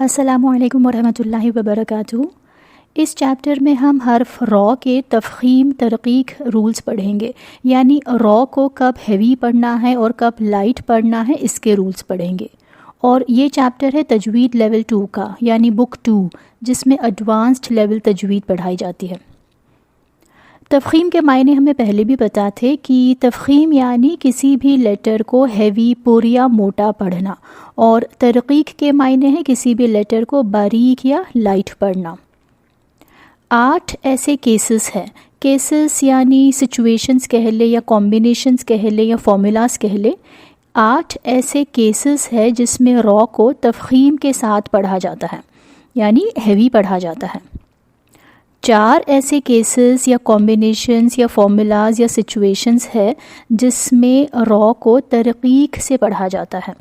السلام علیکم ورحمۃ اللہ وبرکاتہ۔ اس چیپٹر میں ہم حرف را کے تفخیم ترقیق رولز پڑھیں گے، یعنی را کو کب ہیوی پڑھنا ہے اور کب لائٹ پڑھنا ہے، اس کے رولز پڑھیں گے۔ اور یہ چیپٹر ہے تجوید لیول 2 کا، یعنی بک 2، جس میں ایڈوانسڈ لیول تجوید پڑھائی جاتی ہے۔ تفخیم کے معنی ہمیں پہلے بھی پتا تھے کہ تفخیم یعنی کسی بھی لیٹر کو ہیوی پر یا موٹا پڑھنا، اور ترقیق کے معنی ہے کسی بھی لیٹر کو باریک یا لائٹ پڑھنا۔ 8 ایسے کیسز ہیں، کیسز یعنی سچویشنز کہہ لے یا کمبینیشنز کہہ لے یا فارمولاز کہہ لے۔ 8 ایسے کیسز ہے جس میں را کو تفخیم کے ساتھ پڑھا جاتا ہے، یعنی ہیوی پڑھا جاتا ہے۔ 4 ایسے کیسز یا کمبینیشنز یا فارمولاز یا سچویشنز ہے جس میں را کو ترقیق سے پڑھا جاتا ہے،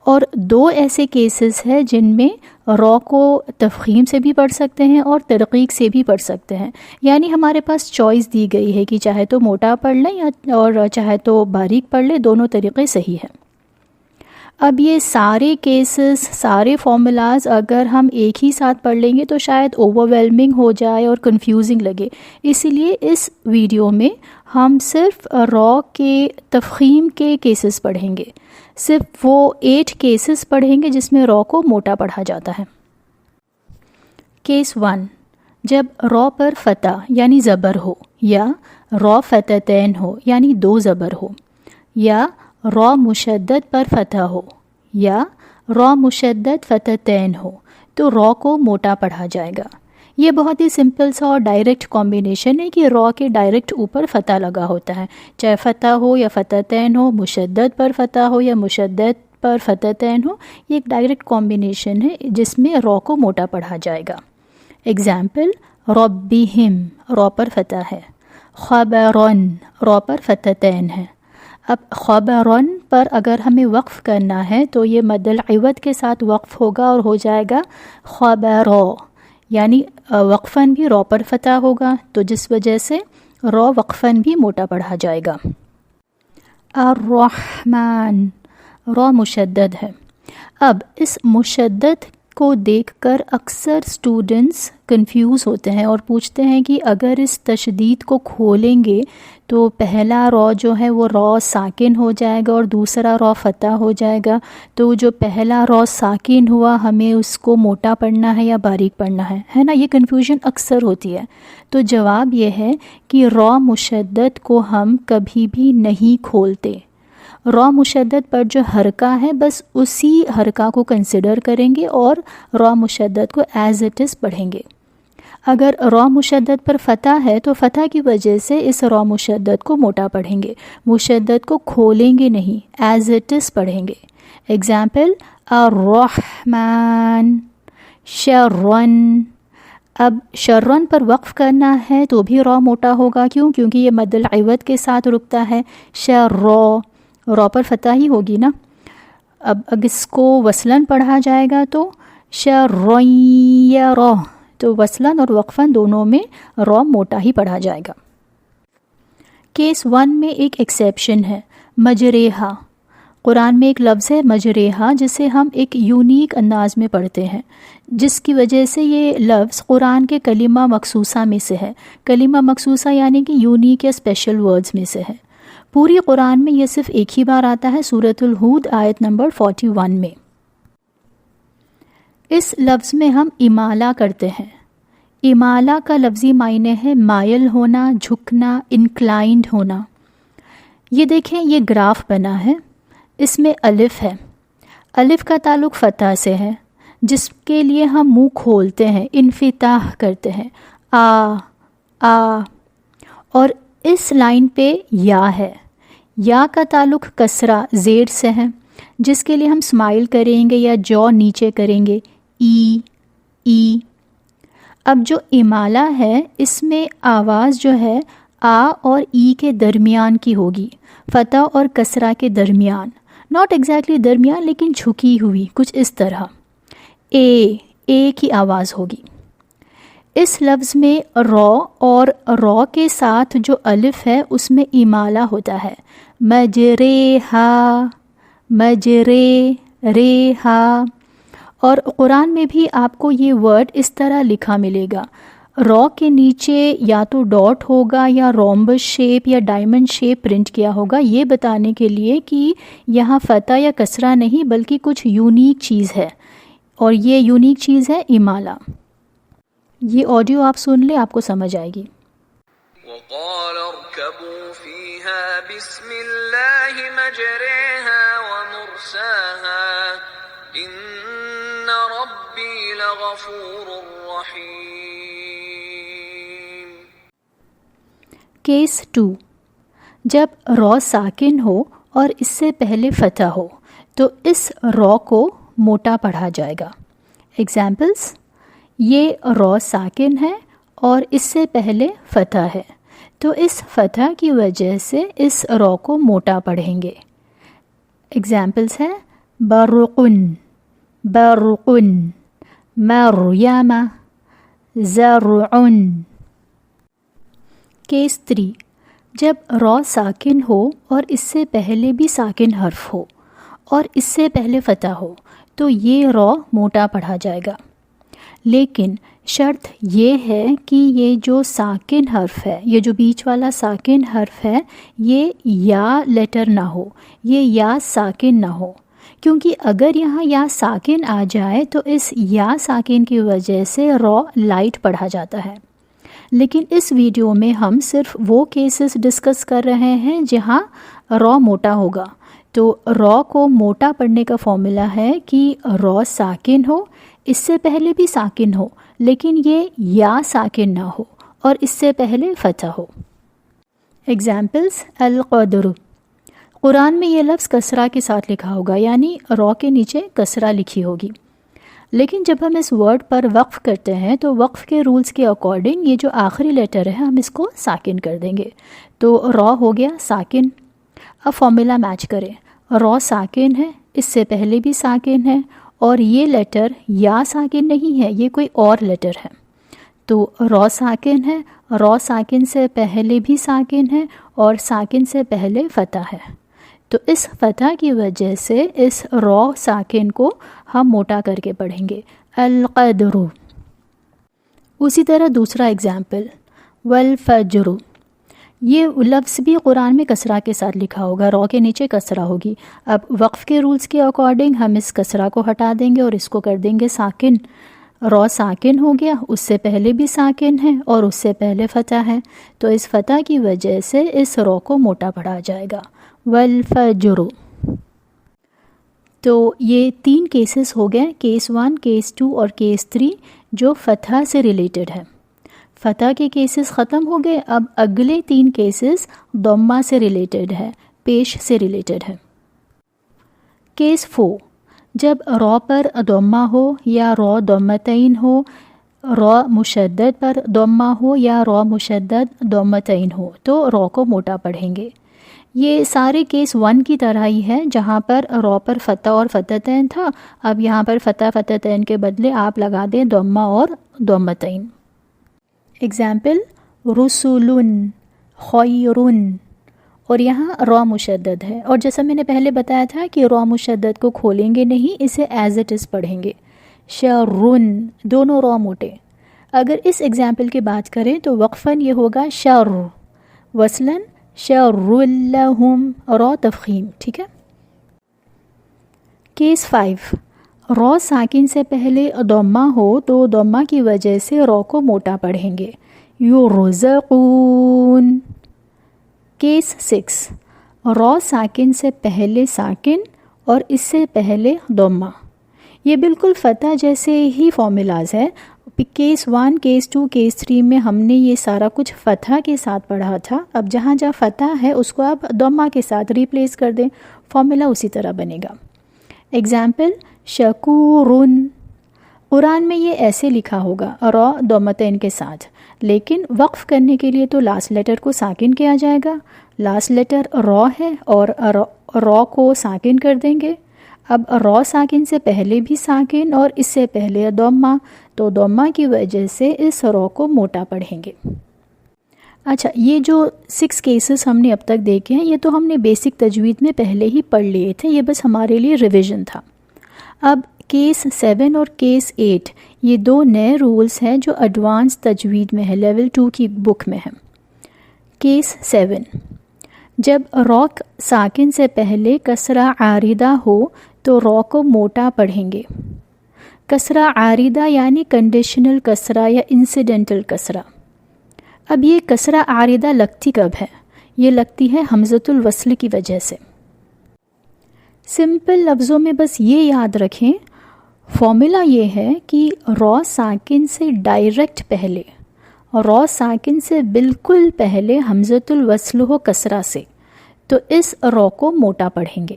اور 2 ایسے کیسز ہے جن میں را کو تفخیم سے بھی پڑھ سکتے ہیں اور ترقیق سے بھی پڑھ سکتے ہیں، یعنی ہمارے پاس چوائس دی گئی ہے کہ چاہے تو موٹا پڑھ لیں اور چاہے تو باریک پڑھ لیں، دونوں طریقے صحیح ہیں۔ اب یہ سارے کیسز، سارے فارمولاز اگر ہم ایک ہی ساتھ پڑھ لیں گے تو شاید اوور ویلمنگ ہو جائے اور کنفیوزنگ لگے، اسی لیے اس ویڈیو میں ہم صرف را کے تفخیم کے کیسز پڑھیں گے، صرف وہ 8 کیسز پڑھیں گے جس میں را کو موٹا پڑھا جاتا ہے۔ کیس 1، جب را پر فتح یعنی زبر ہو، یا را فتحتین ہو یعنی 2 زبر ہو، یا را مشدد پر فتح ہو، یا را مشدد فتحتین ہو، تو را کو موٹا پڑھا جائے گا۔ یہ بہت ہی سمپل سا اور ڈائریکٹ کمبینیشن ہے کہ را کے ڈائریکٹ اوپر فتح لگا ہوتا ہے، چاہے فتح ہو یا فتحتین ہو، مشدد پر فتح ہو یا مشدد پر فتحتین ہو، یہ ایک ڈائریکٹ کمبینیشن ہے جس میں را کو موٹا پڑھا جائے گا۔ اگزامپل، ربہم را پر فتح ہے، خبرن را پر فتحتین ہے۔ اب خبرن پر اگر ہمیں وقف کرنا ہے تو یہ مد العوض کے ساتھ وقف ہوگا اور ہو جائے گا خبرا، یعنی وقفاً بھی را پر فتح ہوگا، تو جس وجہ سے را وقفاً بھی موٹا پڑھا جائے گا۔ الرحمن را مشدد ہے۔ اب اس مشدد کو دیکھ کر اکثر اسٹوڈنٹس کنفیوز ہوتے ہیں اور پوچھتے ہیں کہ اگر اس تشدید کو کھولیں گے تو پہلا را جو ہے وہ را ساکن ہو جائے گا اور دوسرا را فتح ہو جائے گا، تو جو پہلا را ساکن ہوا ہمیں اس کو موٹا پڑھنا ہے یا باریک پڑھنا ہے نا؟ یہ کنفیوژن اکثر ہوتی ہے۔ تو جواب یہ ہے کہ را مشدد کو ہم کبھی بھی نہیں کھولتے۔ را مشدد پر جو حرکہ ہے بس اسی حرکہ کو کنسیڈر کریں گے اور را مشدد کو ایز اٹ از پڑھیں گے۔ اگر را مشدد پر فتح ہے تو فتح کی وجہ سے اس را مشدد کو موٹا پڑھیں گے، مشدد کو کھولیں گے نہیں، ایز اٹ از پڑھیں گے۔ اگزامپل، الرحمن شرن۔ اب شرن پر وقف کرنا ہے تو بھی را موٹا ہوگا، کیونکہ یہ مد العوض کے ساتھ رکتا ہے۔ را پر فتح ہی ہوگی نا۔ اب اگر اس کو وصلاً پڑھا جائے گا تو شرین، تو وصلاً اور وقفاً دونوں میں را موٹا ہی پڑھا جائے گا۔ کیس 1 میں ایک ایکسیپشن ہے، مجریہا۔ قرآن میں ایک لفظ ہے مجریہا جسے ہم ایک یونیک انداز میں پڑھتے ہیں، جس کی وجہ سے یہ لفظ قرآن کے کلمہ مخصوصہ میں سے ہے۔ کلمہ مخصوصہ یعنی کہ یونیک یا اسپیشل ورڈز میں سے ہے۔ پوری قرآن میں یہ صرف ایک ہی بار آتا ہے، سورۃ الہود آیت نمبر 41 میں۔ اس لفظ میں ہم امالہ کرتے ہیں۔ امالہ کا لفظی معنی ہے مائل ہونا، جھکنا، انکلائنڈ ہونا۔ یہ دیکھیں، یہ گراف بنا ہے، اس میں الف ہے۔ الف کا تعلق فتح سے ہے، جس کے لیے ہم منہ کھولتے ہیں، انفتاح کرتے ہیں، آ۔ اور اس لائن پہ یا ہے۔ یا کا تعلق کسرہ زیر سے ہے، جس کے لیے ہم اسمائل کریں گے یا جو نیچے کریں گے، ای۔ اب جو امالہ ہے اس میں آواز جو ہے آ اور ای کے درمیان کی ہوگی، فتح اور کسرہ کے درمیان، ناٹ ایگزیکٹلی درمیان لیکن جھکی ہوئی، کچھ اس طرح۔ اے کی آواز ہوگی۔ اس لفظ میں را اور را کے ساتھ جو الف ہے اس میں امالہ ہوتا ہے، مجریہا، ریہا۔ اور قرآن میں بھی آپ کو یہ ورڈ اس طرح لکھا ملے گا، را کے نیچے یا تو ڈاٹ ہوگا یا رومبس شیپ یا ڈائمنڈ شیپ پرنٹ کیا ہوگا، یہ بتانے کے لیے کہ یہاں فتح یا کسرہ نہیں بلکہ کچھ یونیک چیز ہے، اور یہ یونیک چیز ہے امالہ۔ یہ آڈیو آپ سن لیں، آپ کو سمجھ آئے گی۔ وقال اركبوا فيها بسم الله مجريها ومرساها إن ربي لغفور رحيم۔ کیس 2، جب را ساکن ہو اور اس سے پہلے فتح ہو تو اس را کو موٹا پڑھا جائے گا۔ ایگزامپلس، یہ را ساکن ہے اور اس سے پہلے فتح ہے، تو اس فتح کی وجہ سے اس را کو موٹا پڑھیں گے۔ ایگزامپلس ہیں برقن، برقن، مریم، زرعن۔ کیس 3، جب را ساکن ہو اور اس سے پہلے بھی ساکن حرف ہو اور اس سے پہلے فتح ہو تو یہ را موٹا پڑھا جائے گا، لیکن شرط یہ ہے کہ یہ جو ساکن حرف ہے، یہ جو بیچ والا ساکن حرف ہے، یہ یا لیٹر نہ ہو، یہ یا ساکن نہ ہو، کیونکہ اگر یہاں یا ساکن آ جائے تو اس یا ساکن کی وجہ سے را لائٹ پڑھا جاتا ہے۔ لیکن اس ویڈیو میں ہم صرف وہ کیسز ڈسکس کر رہے ہیں جہاں را موٹا ہوگا، تو را کو موٹا پڑھنے کا فارمولا ہے کہ را ساکن ہو، اس سے پہلے بھی ساکن ہو، لیکن یہ یا ساکن نہ ہو اور اس سے پہلے فتح ہو۔ ایگزامپلس، القدر، قرآن میں یہ لفظ کسرہ کے ساتھ لکھا ہوگا، یعنی را کے نیچے کسرہ لکھی ہوگی، لیکن جب ہم اس ورڈ پر وقف کرتے ہیں تو وقف کے رولز کے اکارڈنگ یہ جو آخری لیٹر ہے ہم اس کو ساکن کر دیں گے، تو را ہو گیا ساکن۔ اب فارمولا میچ کریں، را ساکن ہے، اس سے پہلے بھی ساکن ہے، اور یہ لیٹر یا ساکن نہیں ہے، یہ کوئی اور لیٹر ہے، تو را ساکن ہے، را ساکن سے پہلے بھی ساکن ہے اور ساکن سے پہلے فتح ہے، تو اس فتح کی وجہ سے اس را ساکن کو ہم موٹا کر کے پڑھیں گے، القدر۔ اسی طرح دوسرا ایگزامپل، والفجر، یہ لفظ بھی قرآن میں کسرہ کے ساتھ لکھا ہوگا، را کے نیچے کسرہ ہوگی۔ اب وقف کے رولز کے اکارڈنگ ہم اس کسرہ کو ہٹا دیں گے اور اس کو کر دیں گے ساکن، را ساکن ہو گیا، اس سے پہلے بھی ساکن ہے اور اس سے پہلے فتح ہے، تو اس فتح کی وجہ سے اس را کو موٹا پڑھا جائے گا، والفجر۔ تو یہ 3 کیسز ہو گئے، کیس 1، کیس 2 اور کیس 3 جو فتح سے ریلیٹڈ ہے۔ فتح کے کیسز ختم ہو گئے، اب اگلے 3 کیسز ضمہ سے ریلیٹڈ ہے، پیش سے ریلیٹڈ ہے۔ کیس 4، جب را پر ضمہ ہو یا را ضمتین ہو، را مشدد پر ضمہ ہو یا را مشدد ضمتین ہو تو را کو موٹا پڑھیں گے۔ یہ سارے کیس 1 کی طرح ہی ہے، جہاں پر را پر فتح اور فتحتین تھا، اب یہاں پر فتح فتحتین کے بدلے آپ لگا دیں ضمہ اور ضمتین۔ ایگزامپل، رسولن، خیرن، اور یہاں را مشدد ہے، اور جیسا میں نے پہلے بتایا تھا کہ را مشدد کو کھولیں گے نہیں، اسے ایز اٹ از پڑھیں گے، شرن، دونوں را موٹے۔ اگر اس ایگزامپل کی بات کریں تو وقفاً یہ ہوگا شر، وصلاً شر لہم، را تفخیم، ٹھیک ہے۔ کیس 5، را ساکن سے پہلے ضمہ ہو تو ضمہ کی وجہ سے را کو موٹا پڑھیں گے، یرزقون۔ کیس 6، را ساکن سے پہلے ساکن اور اس سے پہلے ضمہ، یہ بالکل فتح جیسے ہی فارمولاز ہے۔ کیس 1، کیس 2، کیس 3 میں ہم نے یہ سارا کچھ فتح کے ساتھ پڑھا تھا، اب جہاں جہاں فتح ہے اس کو آپ ضمہ کے ساتھ ریپلیس کر دیں، فارمولا اسی طرح بنے گا۔ ایگزامپل، شکورن، قرآن میں یہ ایسے لکھا ہوگا را ضمتین کے ساتھ، لیکن وقف کرنے کے لیے تو لاسٹ لیٹر کو ساکن کیا جائے گا، لاسٹ لیٹر را ہے اور را کو ساکن کر دیں گے۔ اب را ساکن سے پہلے بھی ساکن اور اس سے پہلے ضمہ، تو ضمہ کی وجہ سے اس را کو موٹا پڑھیں گے۔ اچھا، یہ جو 6 کیسز ہم نے اب تک دیکھے ہیں یہ تو ہم نے بیسک تجوید میں پہلے ہی پڑھ لیے تھے، یہ بس ہمارے لیے ریویژن تھا۔ اب کیس 7 اور کیس 8 یہ 2 نئے رولز ہیں جو ایڈوانس تجوید میں ہے، لیول 2 کی بک میں ہے۔ کیس 7، جب را ساکن سے پہلے کسرہ عارضہ ہو تو را کو موٹا پڑھیں گے۔ کسرہ عارضہ یعنی کنڈیشنل کسرہ یا انسیڈنٹل کسرہ۔ اب یہ کسرہ عارضہ لگتی کب ہے؟ یہ لگتی ہے حمزۃ الوصل کی وجہ سے۔ سمپل لفظوں میں بس یہ یاد رکھیں، فارمولا یہ ہے کہ را ساکن سے ڈائریکٹ پہلے، را ساکن سے بالکل پہلے حمزۃ الوصل ہو کسرہ سے تو اس را کو موٹا پڑھیں گے۔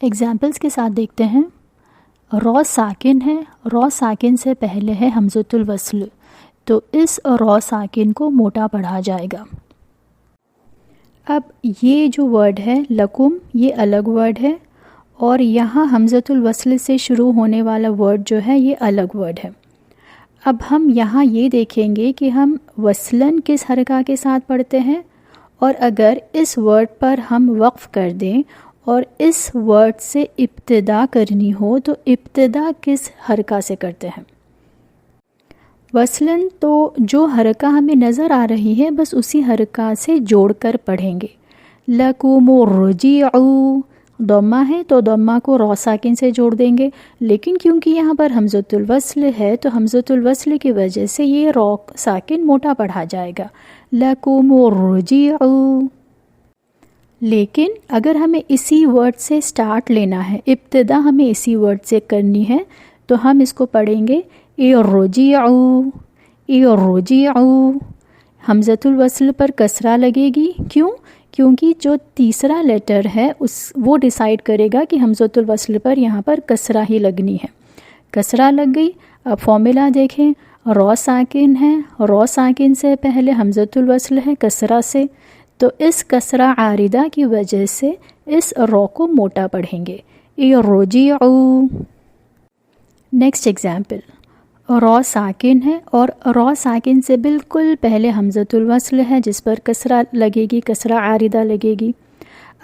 ایگزامپلس کے ساتھ دیکھتے ہیں۔ را ساکن ہے، را ساکن سے پہلے ہے حمزۃ الوصل تو اس را ساکن کو موٹا پڑھا جائے گا۔ اب یہ جو ورڈ ہے لکم، یہ الگ ورڈ ہے، اور یہاں حمزۃ الوصل سے شروع ہونے والا ورڈ جو ہے یہ الگ ورڈ ہے۔ اب ہم یہاں یہ دیکھیں گے کہ ہم وصلاً کس حرکہ کے ساتھ پڑھتے ہیں، اور اگر اس ورڈ پر ہم وقف کر دیں اور اس ورڈ سے ابتدا کرنی ہو تو ابتدا کس حرکہ سے کرتے ہیں؟ وصلاً تو جو حرکہ ہمیں نظر آ رہی ہے بس اسی حرکہ سے جوڑ کر پڑھیں گے۔ لَكُمُ الرُّجِعُ ضمہ ہے تو ضمہ کو را ساکن سے جوڑ دیں گے، لیکن کیونکہ یہاں پر حمزۃ الوصل ہے تو حمزۃ الوصل کی وجہ سے یہ را ساکن موٹا پڑھا جائے گا، لَكُمُ الرُّجِعُ۔ لیکن اگر ہمیں اسی ورڈ سے سٹارٹ لینا ہے، ابتدا ہمیں اسی ورڈ سے کرنی ہے تو ہم اس کو پڑھیں گے ارجعوا، ارجعوا۔ حمزۃ الوصل پر کسرہ لگے گی، کیونکہ جو تیسرا لیٹر ہے وہ ڈیسائیڈ کرے گا کہ حمزۃ الوصل پر یہاں پر کسرہ ہی لگنی ہے۔ کسرہ لگ گئی۔ اب فارمولا دیکھیں، را ساکن ہے، را ساکن سے پہلے حمزۃ الوصل ہے کسرہ سے، تو اس کسرہ عارضہ کی وجہ سے اس را کو موٹا پڑھیں گے، ارجعوا۔ نیکسٹ ایگزامپل، را ساکن ہے اور را ساکن سے بالکل پہلے حمزۃ الوصل ہے جس پر کسرہ لگے گی، کسرہ عارضہ لگے گی۔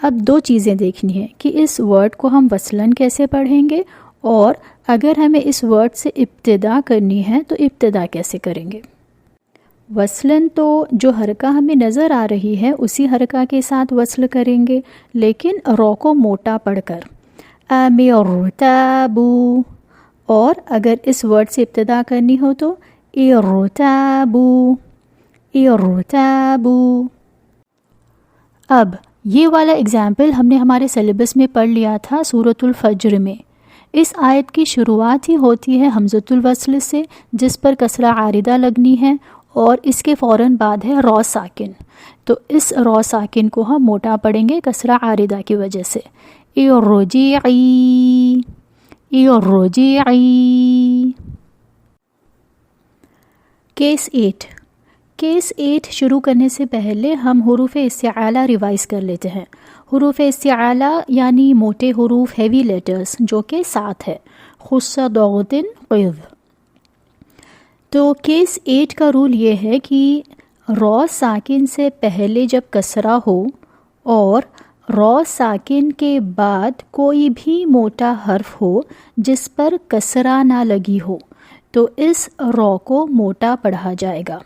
اب 2 چیزیں دیکھنی ہے کہ اس ورڈ کو ہم وصلاً کیسے پڑھیں گے، اور اگر ہمیں اس ورڈ سے ابتدا کرنی ہے تو ابتدا کیسے کریں گے۔ وصلاً تو جو حرکہ ہمیں نظر آ رہی ہے اسی حرکہ کے ساتھ وصل کریں گے، لیکن را کو موٹا پڑھ کر، ارتابوا، اور اگر اس ورڈ سے ابتدا کرنی ہو تو ارتابوا، ارتابوا۔ اب یہ والا ایگزامپل ہم نے ہمارے سلیبس میں پڑھ لیا تھا سورۃ الفجر میں۔ اس آیت کی شروعات ہی ہوتی ہے حمزۃ الوصل سے جس پر کسرہ عارضہ لگنی ہے، اور اس کے فوراً بعد ہے را ساکن، تو اس را ساکن کو ہم موٹا پڑھیں گے کسرہ عارضہ کی وجہ سے، ارجعی، ارجعی۔ کیس 8، کیس 8 شروع کرنے سے پہلے ہم حروف استعالہ ریوائز کر لیتے ہیں۔ حروف استعالہ یعنی موٹے حروف، ہیوی لیٹرز، جو کہ 7 ہے، خص ضغط قذ۔ تو کیس 8 کا رول یہ ہے کہ را ساکن سے پہلے جب کسرہ ہو اور را ساکن کے بعد کوئی بھی موٹا حرف ہو جس پر کسرہ نہ لگی ہو تو اس را کو موٹا پڑھا جائے گا۔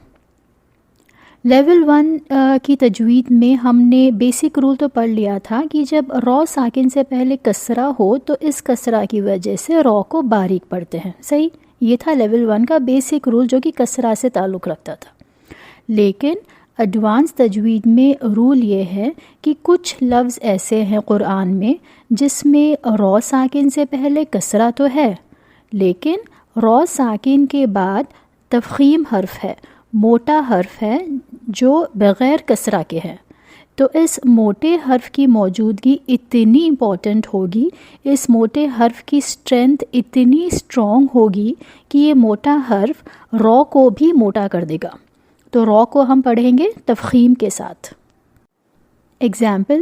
لیول 1 کی تجوید میں ہم نے بیسک رول تو پڑھ لیا تھا کہ جب را ساکن سے پہلے کسرہ ہو تو اس کسرہ کی وجہ سے را کو باریک پڑھتے ہیں، صحیح؟ یہ تھا لیول 1 کا بیسک رول جو کہ کسرہ سے تعلق رکھتا تھا۔ لیکن ایڈوانس تجوید میں رول یہ ہے کہ کچھ لفظ ایسے ہیں قرآن میں جس میں را ساکن سے پہلے کسرہ تو ہے، لیکن را ساکن کے بعد تفخیم حرف ہے، موٹا حرف ہے جو بغیر کسرہ کے ہے۔ تو اس موٹے حرف کی موجودگی اتنی امپورٹنٹ ہوگی، اس موٹے حرف کی اسٹرینتھ اتنی اسٹرانگ ہوگی کہ یہ موٹا حرف را کو بھی موٹا کر دے گا۔ تو را کو ہم پڑھیں گے تفخیم کے ساتھ۔ ایگزامپل،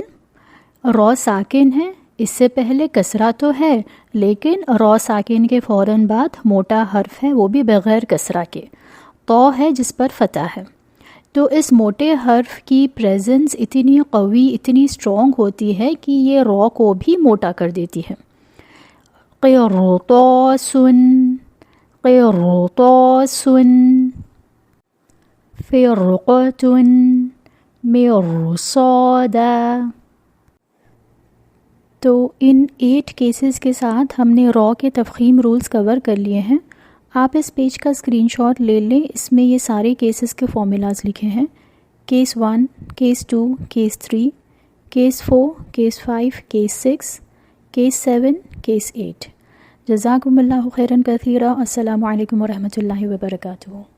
را ساکن ہے، اس سے پہلے کسرہ تو ہے لیکن را ساکن کے فوراً بعد موٹا حرف ہے، وہ بھی بغیر کسرہ کے، تو ہے جس پر فتح ہے۔ تو اس موٹے حرف کی پریزنس اتنی قوی، اتنی اسٹرانگ ہوتی ہے کہ یہ را کو بھی موٹا کر دیتی ہے۔ قرطاس قرطاس فرقة مرصادا. تو ان 8 کیسز کے ساتھ ہم نے را کے تفخیم رولز کور کر لیے ہیں. آپ اس پیج کا اسکرین شاٹ لے لیں، اس میں یہ سارے کیسز کے فارمولاز لکھے ہیں. Case 1، case 2، case 3، case 4، case 5، case 6، case 7، case 8. جزاکم اللہ خیراً کثیرا. السلام علیکم ورحمۃ اللہ وبرکاتہ.